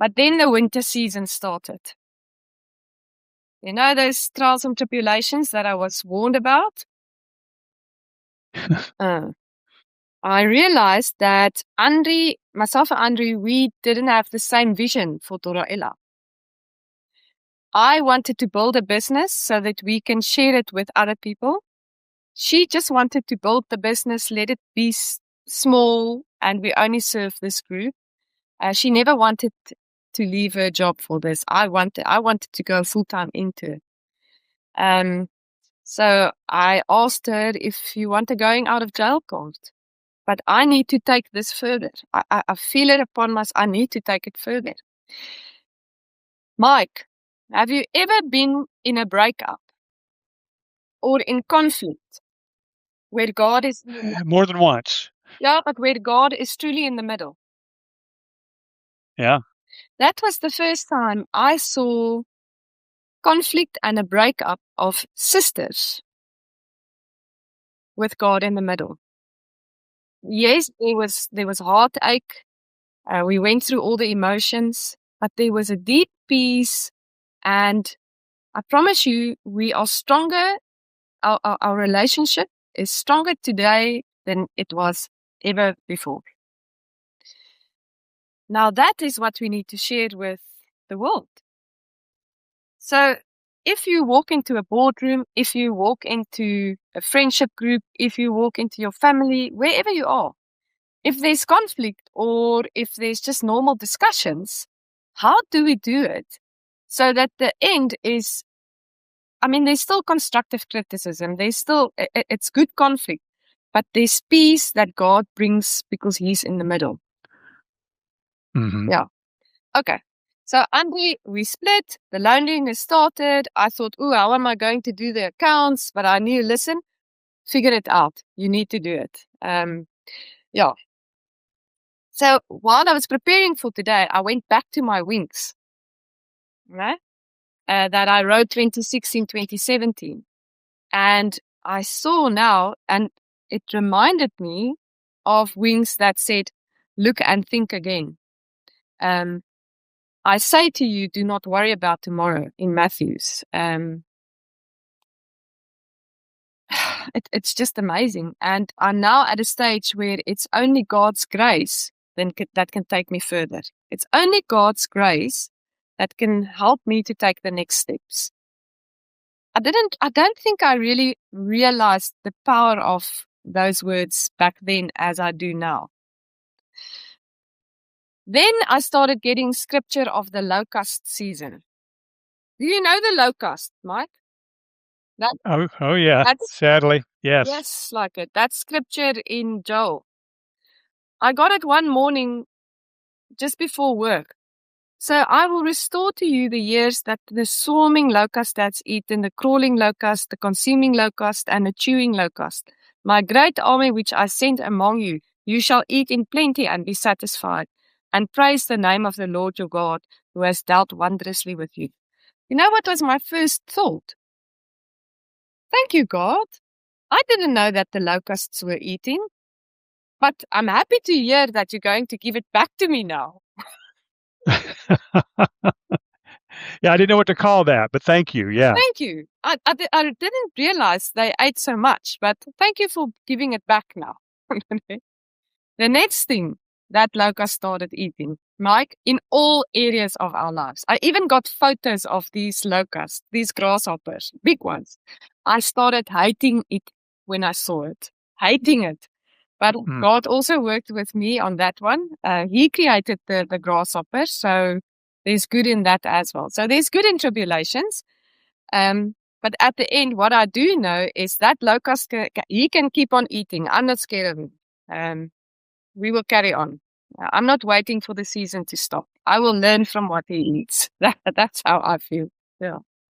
But then the winter season started. You know those trials and tribulations that I was warned about? I realized that myself and Andri, we didn't have the same vision for Doraella. I wanted to build a business so that we can share it with other people. She just wanted to build the business, let it be small, and we only serve this group. She never wanted to leave her job for this. I wanted to go full-time into it. So I asked her if you want a going out of jail card. But I need to take this further. I feel it upon myself. I need to take it further. Mike, have you ever been in a breakup or in conflict where God is... More than once. Yeah, but where God is truly in the middle. Yeah. That was the first time I saw conflict and a breakup of sisters with God in the middle. Yes, there was heartache. We went through all the emotions, but there was a deep peace, and I promise you, we are stronger. Our relationship is stronger today than it was ever before. Now that is what we need to share with the world. So if you walk into a boardroom, if you walk into a friendship group, if you walk into your family, wherever you are, if there's conflict or if there's just normal discussions, how do we do it so that the end is, there's still constructive criticism. It's good conflict, but there's peace that God brings because He's in the middle. Mm-hmm. Yeah. Okay. So, Andri, we split. The loneliness started. I thought, how am I going to do the accounts? But I knew, listen, figure it out. You need to do it. Yeah. So, while I was preparing for today, I went back to my wings, right? That I wrote 2016, 2017. And I saw now, and it reminded me of wings that said, look and think again. I say to you, do not worry about tomorrow in Matthews. It's just amazing. And I'm now at a stage where it's only God's grace that can take me further. It's only God's grace that can help me to take the next steps. I don't think I really realized the power of those words back then as I do now. Then I started getting scripture of the locust season. Do you know the locust, Mike? Oh yeah. Sadly, yes. Yes, like it. That's scripture in Joel. I got it one morning just before work. So I will restore to you the years that the swarming locust has eaten, the crawling locust, the consuming locust, and the chewing locust. My great army which I sent among you, you shall eat in plenty and be satisfied, and praise the name of the Lord your God, who has dealt wondrously with you. You know what was my first thought? Thank you, God. I didn't know that the locusts were eating, but I'm happy to hear that you're going to give it back to me now. Yeah, I didn't know what to call that, but thank you. Yeah. Thank you. I didn't realize they ate so much, but thank you for giving it back now. The next thing that locust started eating, Mike, in all areas of our lives. I even got photos of these locusts, these grasshoppers, big ones. I started hating it when I saw it, hating it. But God also worked with me on that one. He created the grasshopper, so there's good in that as well. So there's good in tribulations. But at the end, what I do know is that locust, he can keep on eating. I'm not scared of him. We will carry on. I'm not waiting for the season to stop. I will learn from what he eats. That's how I feel. Yeah.